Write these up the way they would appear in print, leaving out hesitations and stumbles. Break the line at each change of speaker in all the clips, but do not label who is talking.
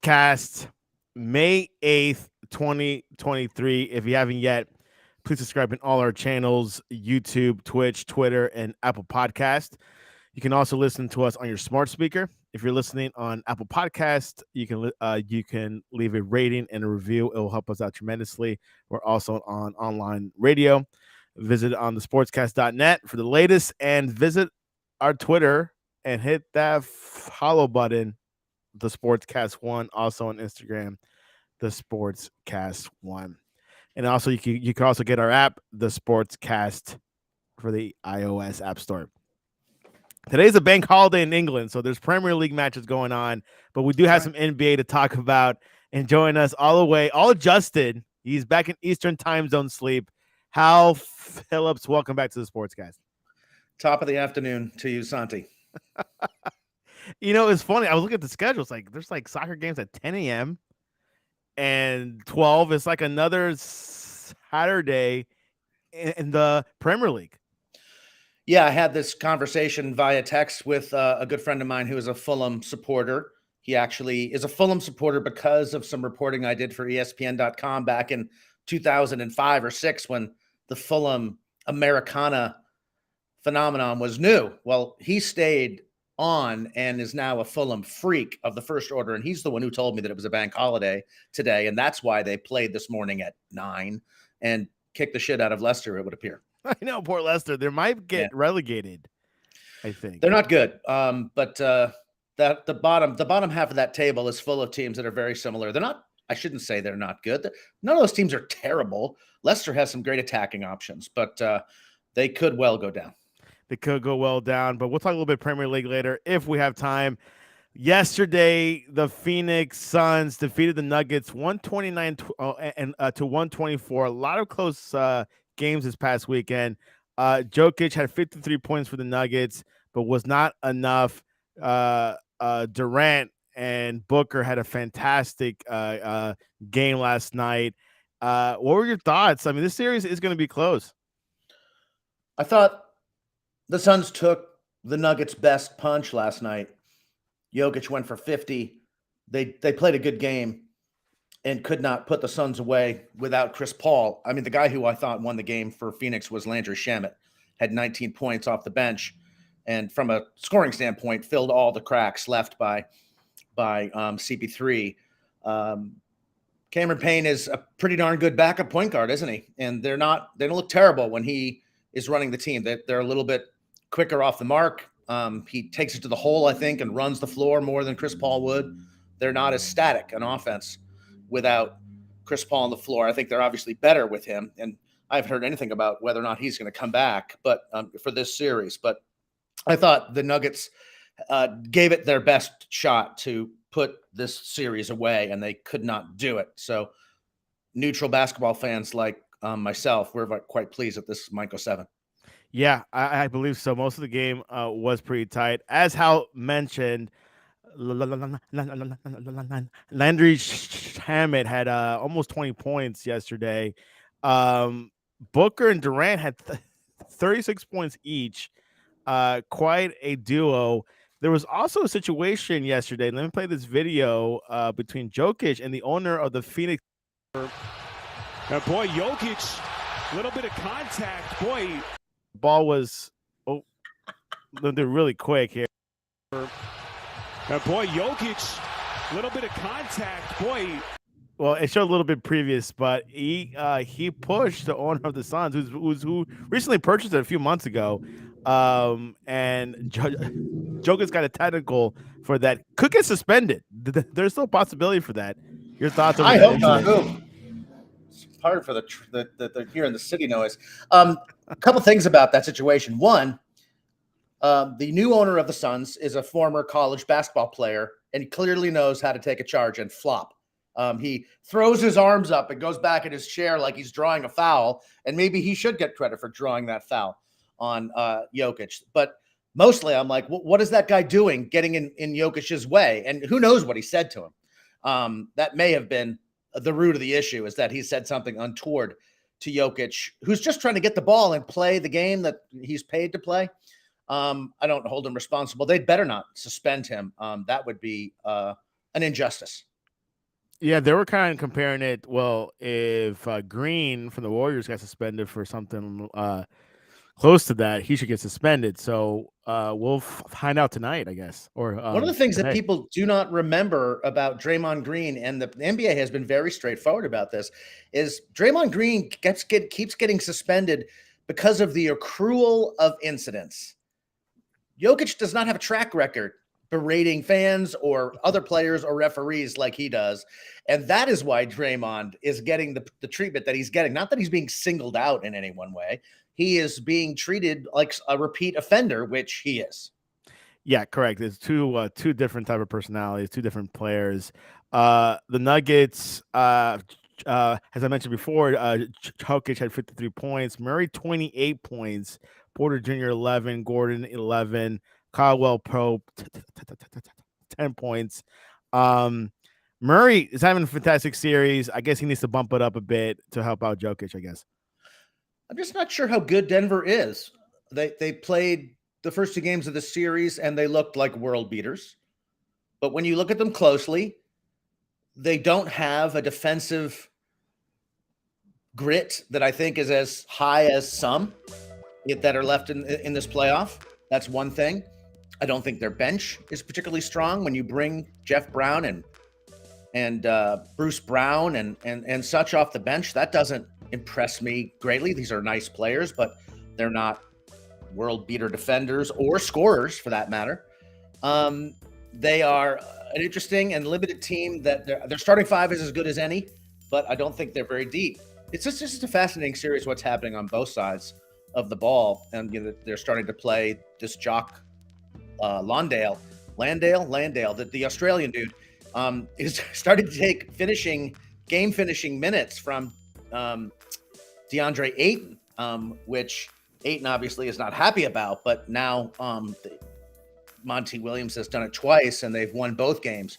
Cast, May 8th, 2023. If you haven't yet, please subscribe in all our channels: YouTube, Twitch, Twitter, and Apple Podcast. You can also listen to us on your smart speaker. If you're listening on Apple Podcast, you can leave a rating and a review. It will help us out tremendously. We're also on online radio. Visit on the sportscast.net for the latest, and visit our Twitter and hit that follow button, the Sportscast One. Also on Instagram, the Sportscast One. And also you can also get our app, the Sportscast, for the iOS App Store. Today's a bank holiday in England, so there's Premier League matches going on, but we do have some NBA to talk about. And join us all the way, all adjusted. He's back in Eastern time zone sleep. Hal Phillips, welcome back to the Sportscast.
Top of the afternoon to you, Santi.
You know, it's funny. I was looking at the schedule. It's like there's like soccer games at 10 a.m. and 12. It's like another Saturday in the Premier League.
Yeah, I had this conversation via text with a good friend of mine who is a Fulham supporter. He actually is a Fulham supporter because of some reporting I did for ESPN.com back in 2005 or 6 when the Fulham Americana phenomenon was new. Well, he stayed on and is now a Fulham freak of the first order, and he's the one who told me that it was a bank holiday today, and that's why they played this morning at 9 and kicked the shit out of Leicester, it would appear.
I know, poor Leicester. They might get relegated, I think.
They're not good, but that the bottom half of that table is full of teams that are very similar. They're not. I shouldn't say they're not good. None of those teams are terrible. Leicester has some great attacking options, but they could well go down.
They could go well down, but we'll talk a little bit Premier League later if we have time. Yesterday, the Phoenix Suns defeated the Nuggets 129 to 124. A lot of close games this past weekend. Jokic had 53 points for the Nuggets, but was not enough. Durant and Booker had a fantastic game last night. What were your thoughts? I mean, this series is going to be close.
I thought the Suns took the Nuggets' best punch last night. Jokic went for 50. They played a good game and could not put the Suns away without Chris Paul. I mean, the guy who I thought won the game for Phoenix was Landry Shamet, had 19 points off the bench, and from a scoring standpoint, filled all the cracks left by CP3. Cameron Payne is a pretty darn good backup point guard, isn't he? And they don't look terrible when he is running the team. They're a little bit quicker off the mark. He takes it to the hole, I think, and runs the floor more than Chris Paul would. They're not as static on offense without Chris Paul on the floor. I think they're obviously better with him, and I haven't heard anything about whether or not he's going to come back, but for this series. But I thought the Nuggets gave it their best shot to put this series away, and they could not do it. So neutral basketball fans like myself, we're quite pleased that this might go 7.
Yeah, I believe so. Most of the game was pretty tight. As Hal mentioned, Landry Shamet had almost 20 points yesterday. Booker and Durant had 36 points each. Quite a duo. There was also a situation yesterday. Let me play this video between Jokic and the owner of the Phoenix.
And boy, Jokic, a little bit of contact. Boy,
ball was they're really quick here.
And boy, Jokic, a little bit of contact. Boy.
Well, it showed a little bit previous, but he pushed the owner of the Suns, who recently purchased it a few months ago, and Jokic got a technical for that. Could get suspended. There's still a possibility for that. Your thoughts?
I hope not. It's hard for the hearing the city noise. A couple things about that situation. One, the new owner of the Suns is a former college basketball player and clearly knows how to take a charge and flop. He throws his arms up and goes back in his chair like he's drawing a foul, and maybe he should get credit for drawing that foul on Jokic. But mostly I'm like, what is that guy doing getting in Jokic's way? And who knows what he said to him? That may have been the root of the issue, is that he said something untoward to Jokic, who's just trying to get the ball and play the game that he's paid to play. I don't hold him responsible. They'd better not suspend him. That would be an injustice.
Yeah, they were kind of comparing it. Well, if Green from the Warriors got suspended for something close to that, he should get suspended. So we'll find out tonight, I guess, or
One of the things that
today.
people do not remember about Draymond Green, and the NBA has been very straightforward about this, is Draymond Green keeps getting suspended because of the accrual of incidents. Jokic does not have a track record berating fans or other players or referees like he does. And that is why Draymond is getting the treatment that he's getting. Not that he's being singled out in any one way. He is being treated like a repeat offender, which he is.
Yeah, correct. It's two different type of personalities, two different players. The Nuggets, as I mentioned before, Jokic had 53 points, Murray 28 points, Porter Jr. 11, Gordon 11, Caldwell Pope 10 points. Um, Murray is having a fantastic series. I guess he needs to bump it up a bit to help out Jokic, I guess.
I'm just not sure how good Denver is. They played the first two games of the series and they looked like world beaters. But when you look at them closely, they don't have a defensive grit that I think is as high as some that are left in this playoff. That's one thing. I don't think their bench is particularly strong when you bring Jeff Brown and Bruce Brown and such off the bench. That doesn't impress me greatly. These are nice players, but they're not world beater defenders or scorers for that matter. They are an interesting and limited team that their starting five is as good as any, but I don't think they're very deep. It's just a fascinating series what's happening on both sides of the ball, and they're starting to play this Jock Landale, the Australian dude, is starting to take game finishing minutes from DeAndre Ayton, which Ayton obviously is not happy about, but now Monty Williams has done it twice and they've won both games.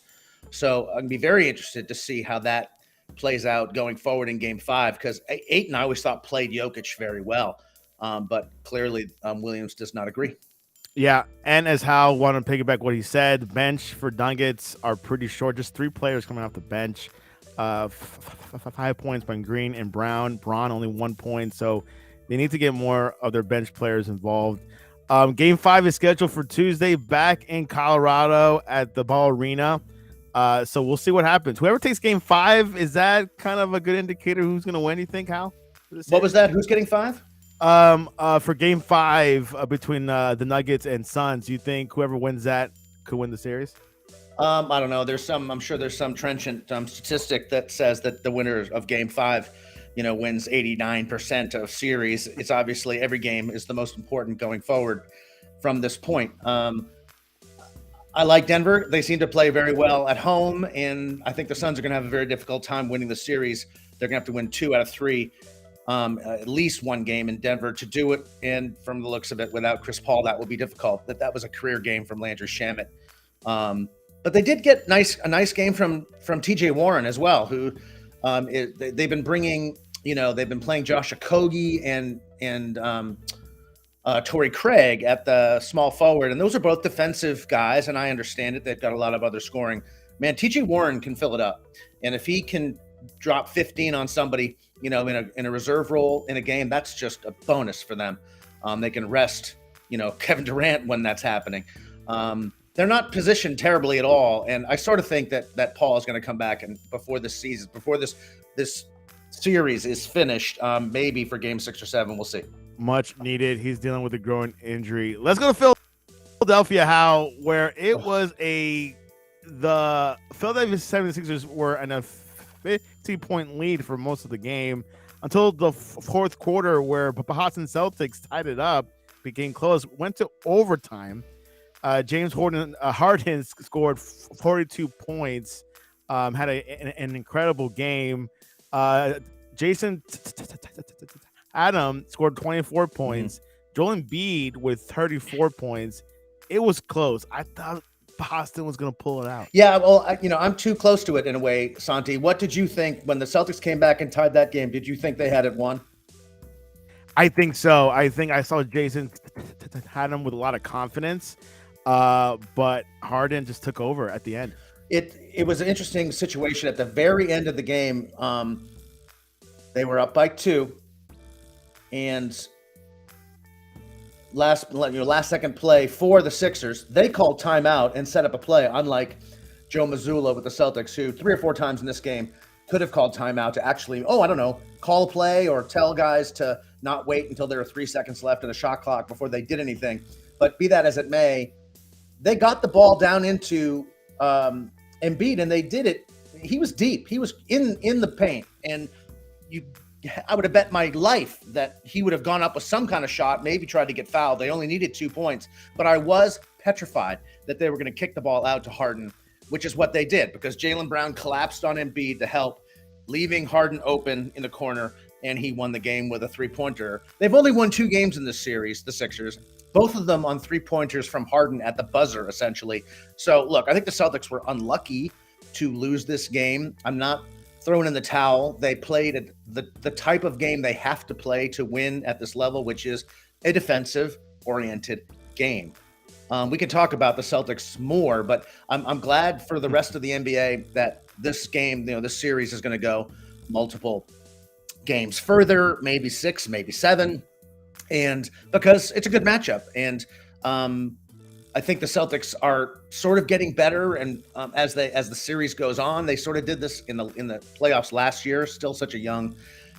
So I'm going to be very interested to see how that plays out going forward in game 5, because Ayton I always thought played Jokic very well. But clearly Williams does not agree.
Yeah, and as Hal wanted to piggyback what he said, the bench for Nuggets are pretty short. Just 3 players coming off the bench. 5 points by Green and Brown. Braun only 1 point, so they need to get more of their bench players involved. Game 5 is scheduled for Tuesday back in Colorado at the Ball Arena. So we'll see what happens. Whoever takes Game 5, is that kind of a good indicator who's going to win, you think, Hal?
What was that? Who's getting 5?
For Game 5 between the Nuggets and Suns, you think whoever wins that could win the series?
I don't know. I'm sure there's some trenchant statistic that says that the winner of Game 5, wins 89% of series. It's obviously every game is the most important going forward from this point. I like Denver. They seem to play very well at home, and I think the Suns are going to have a very difficult time winning the series. They're going to have to win 2 out of 3. At least one game in Denver to do it. And from the looks of it, without Chris Paul, that will be difficult. That was a career game from Landry Shamet. But they did get a nice game from TJ Warren as well, who they've been bringing, they've been playing Josh Okogie and Torrey Craig at the small forward. And those are both defensive guys. And I understand it. They've got a lot of other scoring. Man, TJ Warren can fill it up. And if he can drop 15 on somebody, in a reserve role in a game, that's just a bonus for them. They can rest, Kevin Durant when that's happening. They're not positioned terribly at all, and I sort of think that Paul is going to come back and before this series is finished, maybe for Game 6 or 7, we'll see.
Much needed. He's dealing with a growing injury. Let's go to Philadelphia, Hal, where it was the Philadelphia 76ers were in a 50-point lead for most of the game until the fourth quarter, where Boston Celtics tied it up, became close, went to overtime. James Harden scored 42 points, had an incredible game. Jason Adam scored 24 points. Joel Embiid with 34 points. It was close. I thought Boston was going to pull it out.
Yeah, well, I'm too close to it in a way, Santi. What did you think when the Celtics came back and tied that game? Did you think they had it won?
I think so. I think I saw Jason had him with a lot of confidence, but Harden just took over at the end.
It was an interesting situation at the very end of the game. They were up by 2, and last second play for the Sixers, they called timeout and set up a play. Unlike Joe Mazzulla with the Celtics, who 3 or 4 times in this game could have called timeout to actually, call a play or tell guys to not wait until there were 3 seconds left in the shot clock before they did anything. But be that as it may, they got the ball down into Embiid, and they did it. He was deep. He was in the paint, and I would have bet my life that he would have gone up with some kind of shot, maybe tried to get fouled. They only needed 2 points, but I was petrified that they were going to kick the ball out to Harden, which is what they did, because Jaylen Brown collapsed on Embiid to help, leaving Harden open in the corner, and he won the game with a 3-pointer. They've only won 2 games in this series, the Sixers, both of them on 3-pointers from Harden at the buzzer, essentially. So, look, I think the Celtics were unlucky to lose this game. I'm not throwing in the towel. They played the type of game they have to play to win at this level, which is a defensive-oriented game. We can talk about the Celtics more, but I'm glad for the rest of the NBA that this game, this series is going to go multiple games further, maybe 6, maybe 7, and because it's a good matchup. And I think the Celtics are sort of getting better, and as the series goes on, they sort of did this in the playoffs last year. Still such a young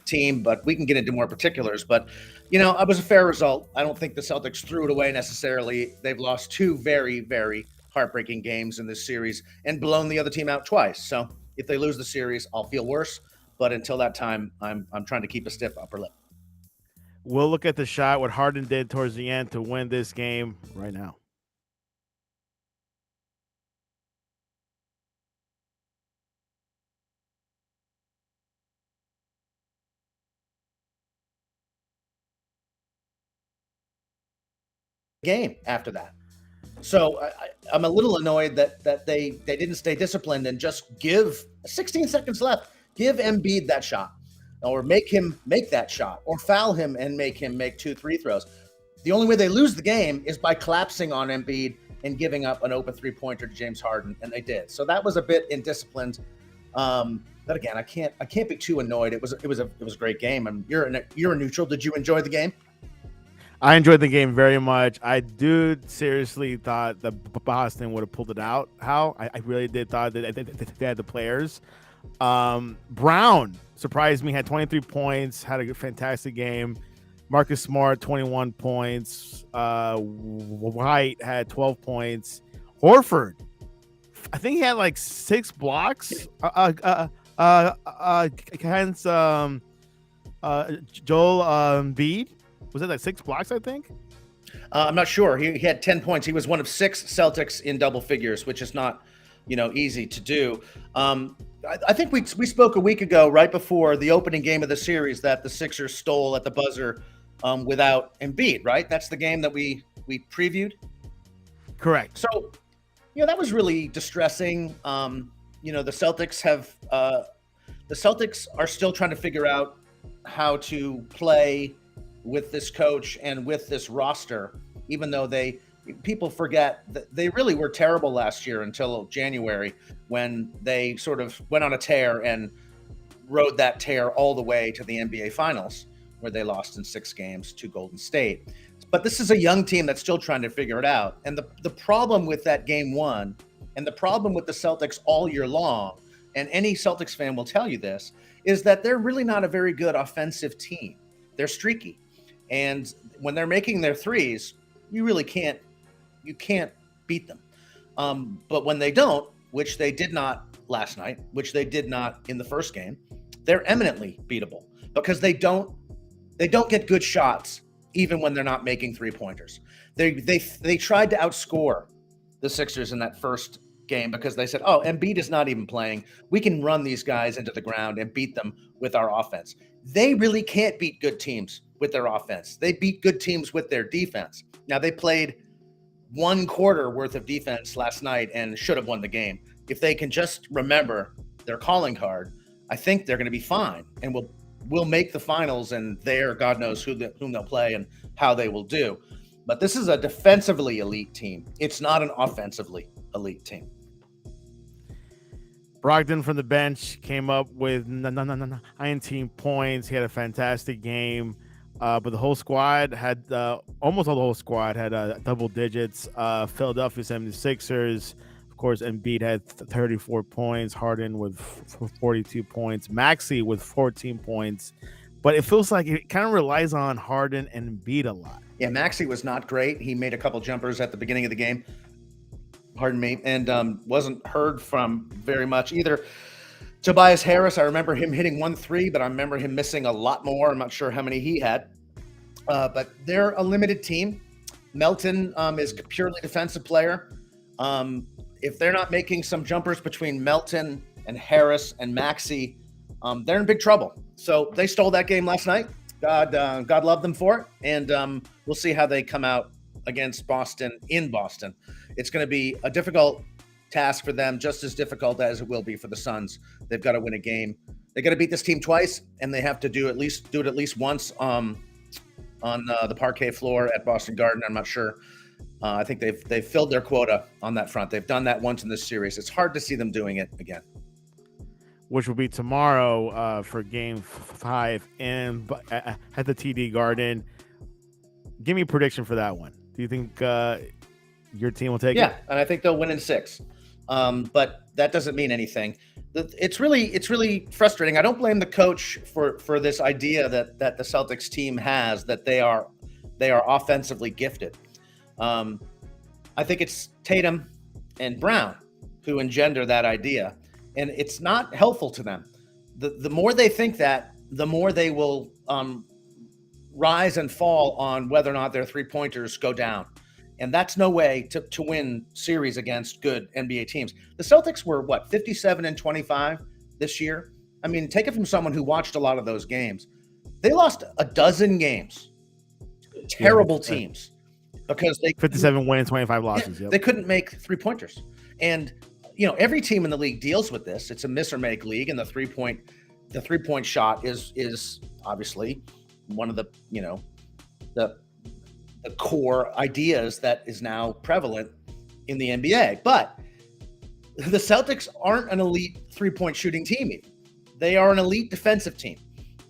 team, but we can get into more particulars. But it was a fair result. I don't think the Celtics threw it away necessarily. They've lost 2 very, very heartbreaking games in this series and blown the other team out twice. So if they lose the series, I'll feel worse. But until that time, I'm trying to keep a stiff upper lip.
We'll look at the shot, what Harden did towards the end to win this game right now.
Game after that. So I'm a little annoyed that they didn't stay disciplined and just give 16 seconds left. Give Embiid that shot, or make him make that shot, or foul him and make him make 2 free throws. The only way they lose the game is by collapsing on Embiid and giving up an open 3-pointer to James Harden, and they did. So that was a bit indisciplined. But again, I can't be too annoyed. It was a great game. And you're a neutral. Did you enjoy the game?
I enjoyed the game very much. I seriously thought that Boston would have pulled it out. I really did thought that they had the players. Brown surprised me, had 23 points, had a fantastic game. Marcus Smart, 21 points. White had 12 points. Horford, I think he had like 6 blocks against Joel Embiid. Was it like 6 blocks, I think?
I'm not sure. He had 10 points. He was one of 6 Celtics in double figures, which is not, easy to do. I think we spoke a week ago, right before the opening game of the series, that the Sixers stole at the buzzer without Embiid, right? That's the game that we previewed?
Correct.
So, that was really distressing. The Celtics are still trying to figure out how to play with this coach and with this roster, even though people forget that they really were terrible last year until January, when they sort of went on a tear and rode that tear all the way to the NBA Finals, where they lost in 6 games to Golden State. But this is a young team that's still trying to figure it out. And the problem with that game 1, and the problem with the Celtics all year long, and any Celtics fan will tell you this, is that they're really not a very good offensive team. They're streaky. And when they're making their threes, you really can't beat them. But when they don't, which they did not last night, which they did not in the first game, they're eminently beatable, because they don't get good shots even when they're not making 3-pointers. They tried to outscore the Sixers in that first game because they said, "Oh, Embiid is not even playing. We can run these guys into the ground and beat them with our offense." They really can't beat good teams with their offense. They beat good teams with their defense. Now, they played 1 quarter worth of defense last night and should have won the game. If they can just remember their calling card, I think they're going to be fine, and we'll make the finals, and there, God knows whom they'll play and how they will do. But this is a defensively elite team. It's not an offensively elite team.
Brogdon from the bench came up with 19 points. He had a fantastic game. But the whole squad had almost all the whole squad had double digits. Philadelphia 76ers, of course, Embiid had 34 points. Harden with 42 points. Maxey with 14 points. But it feels like it kind of relies on Harden and Embiid a lot.
Yeah, Maxey was not great. He made a couple jumpers at the beginning of the game. Pardon me, and wasn't heard from very much either. Tobias Harris, I remember him hitting 1 3, but I remember him missing a lot more. I'm not sure how many he had. But they're a limited team. Melton is a purely defensive player. If they're not making some jumpers between Melton and Harris and Maxey, they're in big trouble. So they stole that game last night. God love them for it. And we'll see how they come out against Boston in Boston. It's going to be a difficult task for them, just as difficult as it will be for the Suns. They've got to win a game. They got to beat this team twice, and they have to do it at least once on the parquet floor at Boston Garden. I'm not sure. I think they've filled their quota on that front. They've done that once in this series. It's hard to see them doing it again.
Which will be tomorrow for Game 5 and at the TD Garden. Give me a prediction for that one. Do you think your team will take it?
Yeah, and I think they'll win in 6. But that doesn't mean anything. It's really frustrating. I don't blame the coach for this idea that the Celtics team has, that they are offensively gifted. I think it's Tatum and Brown who engender that idea, and it's not helpful to them. The more they think that, the more they will rise and fall on whether or not their 3-pointers go down. And that's no way to win series against good NBA teams. The Celtics were, 57-25 this year? I mean, take it from someone who watched a lot of those games. They lost a dozen games. Terrible teams. Because they
57 wins, 25 losses.
They couldn't make 3-pointers. And, every team in the league deals with this. It's a miss or make league, and the three-point shot is obviously one of the core ideas that is now prevalent in the NBA. But the Celtics aren't an elite 3-point shooting team even. They are an elite defensive team.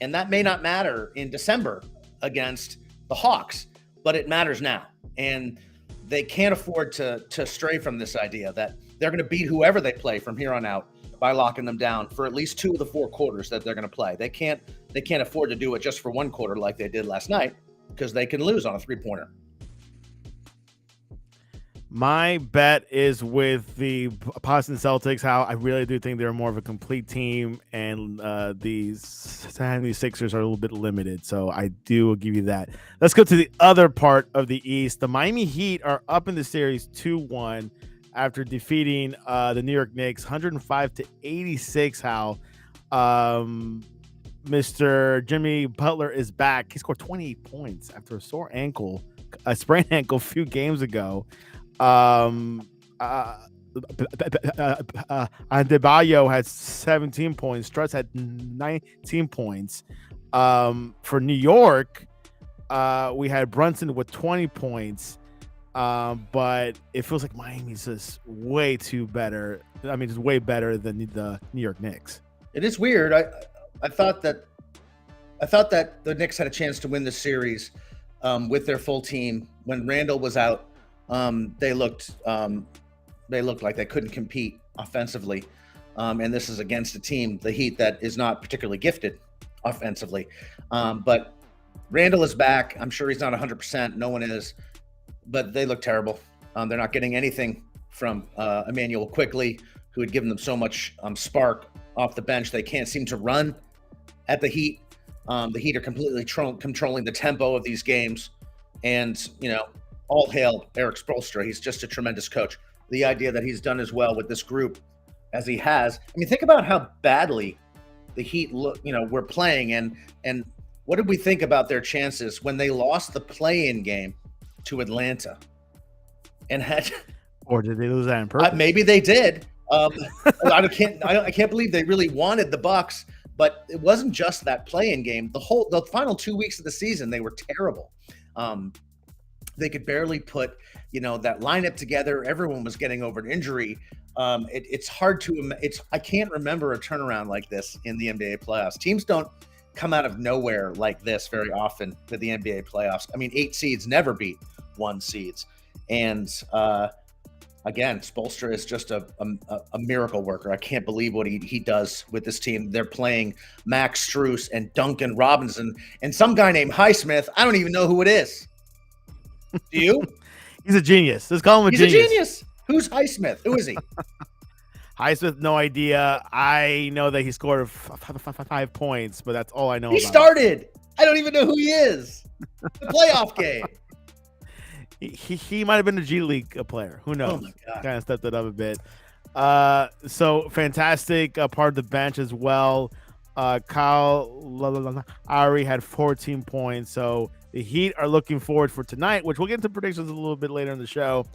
And that may not matter in December against the Hawks, but it matters now. And they can't afford to stray from this idea that they're going to beat whoever they play from here on out by locking them down for at least 2 of the 4 quarters that they're going to play. They can't afford to do it just for 1 quarter like they did last night, because they can lose on a 3-pointer.
My bet is with the Boston Celtics. How I really do think they're more of a complete team, and the 76ers are a little bit limited. So I do give you that. Let's go to the other part of the East. The Miami Heat are up in the series 2-1 after defeating the New York Knicks 105-86. Hal. Mr. Jimmy Butler is back. He scored 28 points after a sprained ankle a few games ago. Adebayo had 17 points. Struts had 19 points. For New York, we had Brunson with 20 points. But it feels like Miami's just way too better. I mean, it's way better than the New York Knicks.
It is weird. I thought that the Knicks had a chance to win the series with their full team. When Randall was out, they looked like they couldn't compete offensively. And this is against a team, the Heat, that is not particularly gifted offensively. But Randall is back. I'm sure he's not 100%. No one is. But they look terrible. They're not getting anything from Emmanuel Quickly, who had given them so much spark off the bench. They can't seem to run at the Heat. The Heat are completely controlling the tempo of these games. And, all hail Eric Spoelstra. He's just a tremendous coach. The idea that he's done as well with this group as he has. I mean, think about how badly the Heat were playing. And what did we think about their chances when they lost the play-in game to Atlanta? And had,
or did they lose that on purpose?
Maybe they did. I can't believe they really wanted the Bucks, but it wasn't just that play-in game. The final 2 weeks of the season, they were terrible. they could barely put, that lineup together. Everyone was getting over an injury. It's hard to, I can't remember a turnaround like this in the NBA playoffs. Teams don't come out of nowhere like this very often to the NBA playoffs. I mean, 8 seeds never beat 1 seeds. And again, Spoelstra is just a miracle worker. I can't believe what he does with this team. They're playing Max Strus and Duncan Robinson and some guy named Highsmith. I don't even know who it is. Do you?
He's a genius. Let's call him a genius.
He's a genius. Who's Highsmith? Who is he?
Highsmith, no idea. I know that he scored 5 points, but that's all I know.
He started. I don't even know who he is. The playoff game.
He might have been a G League player. Who knows?
Oh my God.
Kind of stepped it up a bit. So fantastic part of the bench as well. Kyle Lowry had 14 points. So the Heat are looking forward for tonight, which we'll get into predictions a little bit later in the show.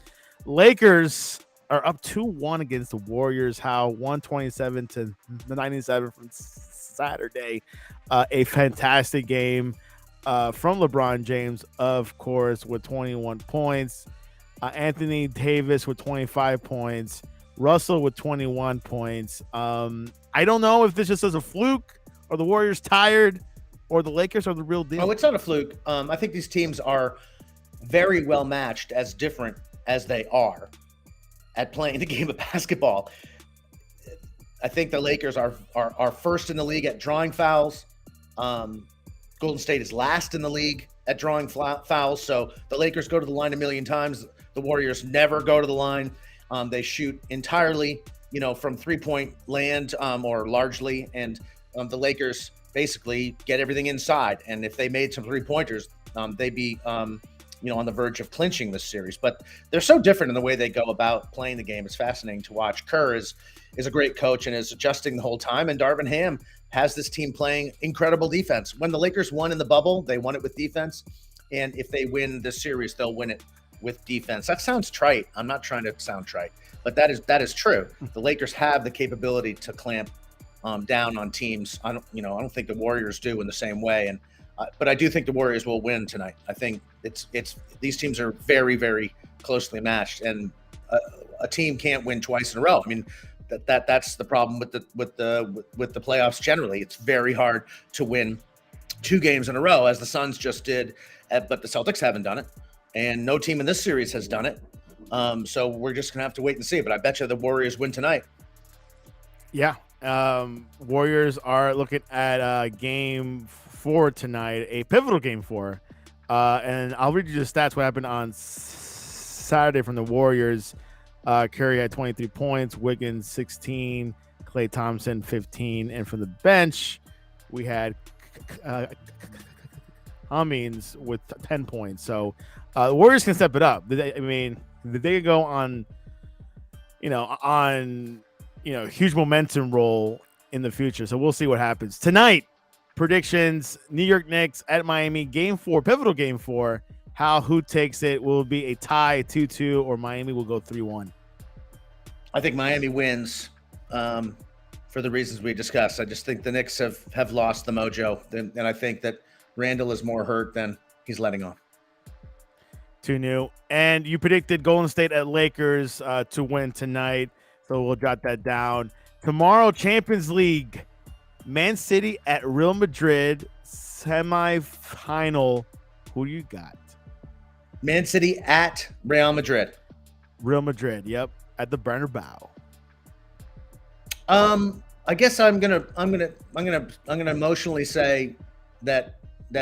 Lakers are up 2-1 against the Warriors. How 127-97 from Saturday. A fantastic game from LeBron James, of course, with 21 points. Anthony Davis with 25 points. Russell with 21 points. I don't know if this just is a fluke or the Warriors tired or the Lakers are the real deal.
Oh, it's not a fluke. I think these teams are very well matched, as different as they are at playing the game of basketball. I think the Lakers are first in the league at drawing fouls. Golden State is last in the league at drawing fouls. So the Lakers go to the line a million times. The Warriors never go to the line. They shoot entirely, from 3-point land or largely. And the Lakers basically get everything inside. And if they made some 3-pointers, they'd be, on the verge of clinching this series. But they're so different in the way they go about playing the game. It's fascinating to watch. Kerr is a great coach and is adjusting the whole time. And Darvin Ham has this team playing incredible defense. When the Lakers won in the bubble, they won it with defense. And if they win this series, they'll win it with defense. That sounds trite. I'm not trying to sound trite, but that is true. The Lakers have the capability to clamp down on teams. I don't think the Warriors do in the same way. And but I do think the Warriors will win tonight. I think it's these teams are very, very closely matched, and a team can't win twice in a row. I mean, that's the problem with the playoffs generally. It's very hard to win 2 games in a row, as the Suns just did, but the Celtics haven't done it, and no team in this series has done it. So we're just gonna have to wait and see. But I bet you the Warriors win tonight.
Yeah, Warriors are looking at game 4 tonight, a pivotal game 4. And I'll read you the stats. What happened on Saturday from the Warriors? Curry had 23 points, Wiggins 16, Klay Thompson 15, and from the bench we had Cummings with 10 points. So the Warriors can step it up. They could go on, huge momentum roll in the future. So we'll see what happens tonight. Predictions: New York Knicks at Miami, game 4, pivotal game 4. Who takes it? Will it be a tie, 2-2, or Miami will go 3-1?
I think Miami wins for the reasons we discussed. I just think the Knicks have lost the mojo, and I think that Randall is more hurt than he's letting on.
2-0. And you predicted Golden State at Lakers to win tonight, so we'll jot that down. Tomorrow, Champions League, Man City at Real Madrid, semifinal. Who do you got?
Man City at Real Madrid.
Real Madrid, yep, at the Bernabeu.
I guess I'm gonna emotionally say that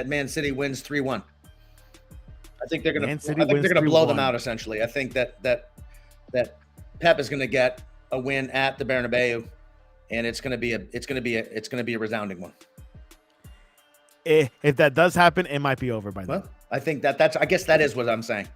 Man City wins 3-1. I think they're gonna blow them out. Essentially, I think that Pep is gonna get a win at the Bernabeu, and it's gonna be a resounding one.
If that does happen, it might be over by then.
Well, I think I guess that is what I'm saying.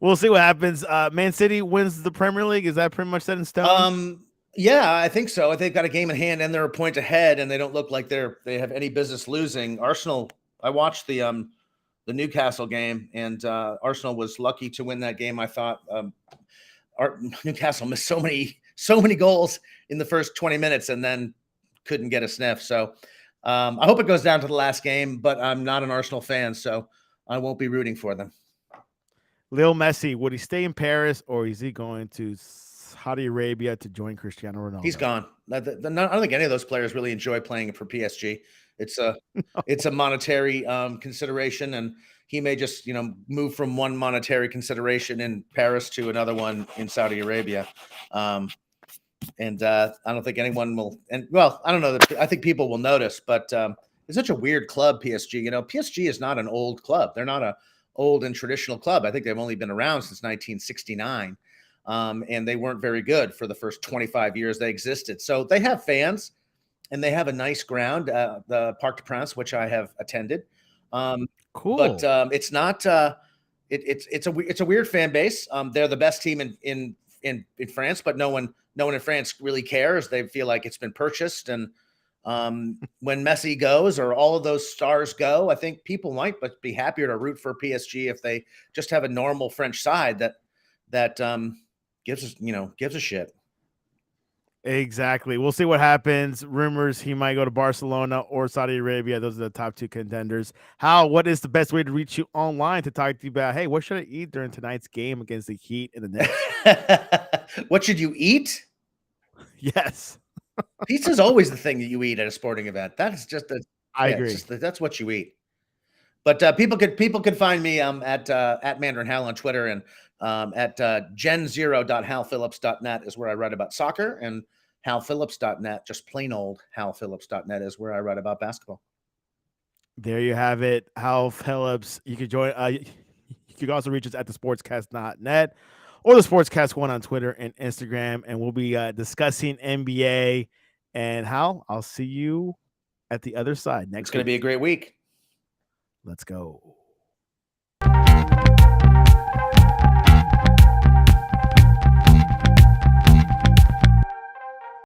We'll see what happens. Man City wins the Premier League. Is that pretty much set in stone?
Yeah, I think so. They've got a game in hand and they're a point ahead, and they don't look like they have any business losing. Arsenal. I watched the Newcastle game, and Arsenal was lucky to win that game. I thought Newcastle missed so many goals in the first 20 minutes and then couldn't get a sniff. So I hope it goes down to the last game, but I'm not an Arsenal fan, so I won't be rooting for them.
Lil Messi, would he stay in Paris or is he going to Saudi Arabia to join Cristiano Ronaldo?
He's gone. I don't think any of those players really enjoy playing for PSG. It's a monetary consideration, and he may just move from one monetary consideration in Paris to another one in Saudi Arabia. And I don't think anyone will. And well, I don't know. I think people will notice, but it's such a weird club, PSG. PSG is not an old club. They're not a old and traditional club. I think they've only been around since 1969. And they weren't very good for the first 25 years they existed. So they have fans, and they have a nice ground, the Parc des Princes, which I have attended.
Cool,
but it's not. It's a weird fan base. They're the best team in France, but no one in France really cares. They feel like it's been purchased, and when Messi goes or all of those stars go, I think people might be happier to root for PSG if they just have a normal French side that gives a shit.
Exactly. We'll see what happens. Rumors he might go to Barcelona or Saudi Arabia. Those are the top two contenders. Hal, what is the best way to reach you online to talk to you about, hey, what should I eat during tonight's game against the Heat and the Nets?
What should you eat?
Yes.
Pizza is always the thing that you eat at a sporting event. That's just
I agree.
That's what you eat. But people could find me at Mandarin Hal on Twitter, and at gen0.halphillips.net is where I write about soccer, and halphillips.net, just plain old halphillips.net, is where I write about basketball.
There you have it, Hal Phillips. You could join. You could also reach us at the sportscast.net or the Sportscast1 on Twitter and Instagram, and we'll be discussing NBA. And Hal, I'll see you at the other side next.
It's going to be a great week.
Let's go.